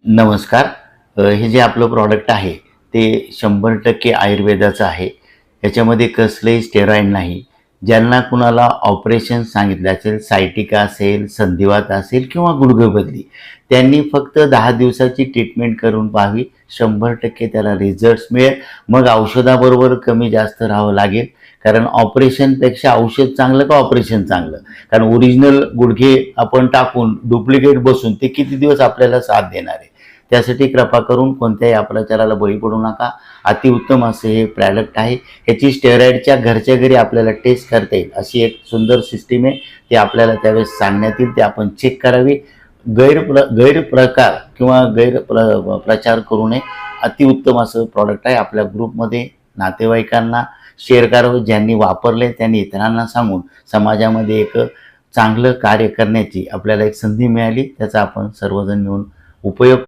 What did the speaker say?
नमस्कार. हे जे आपलं प्रॉडक्ट आहे ते 100% आयुर्वेदाचं आहे. ह्याच्यामध्ये कसलंही स्टेरॉइड नाही. ज्यांना कुणाला ऑपरेशन सांगितलं असेल, सायटिका असेल, संधिवात असेल किंवा गुडघेबदली, त्यांनी फक्त 10 दिवसाची ट्रीटमेंट करून पाहावी. 100% त्याला रिझल्ट्स मिळेल. मग औषधाबरोबर कमी जास्त राहावं लागेल. कारण ऑपरेशनपेक्षा औषध चांगलं का ऑपरेशन चांगलं? कारण ओरिजिनल गुडघे आपण टाकून डुप्लिकेट बसून ते किती दिवस आपल्याला साथ देणार आहे? त्यासाठी कृपा करून कोणत्याही अपप्रचाराला बळी पडू नका. अतिउत्तम असे हे प्रॉडक्ट आहे. ह्याची स्टेरॉइडच्या घरच्या घरी आपल्याला टेस्ट करता येईल अशी एक सुंदर सिस्टीम आहे. ते आपल्याला त्यावेळेस सांगण्यात येईल. ते आपण चेक करावी. गैरप्रकार किंवा प्रचार करू नये. अतिउत्तम असं प्रॉडक्ट आहे. आपल्या ग्रुपमध्ये नातेवाईकांना शेअर करावं. ज्यांनी वापरले त्यांनी इतरांना सांगून समाजामध्ये एक चांगलं कार्य करण्याची आपल्याला एक संधी मिळाली. त्याचा आपण सर्वजण मिळून उपयोग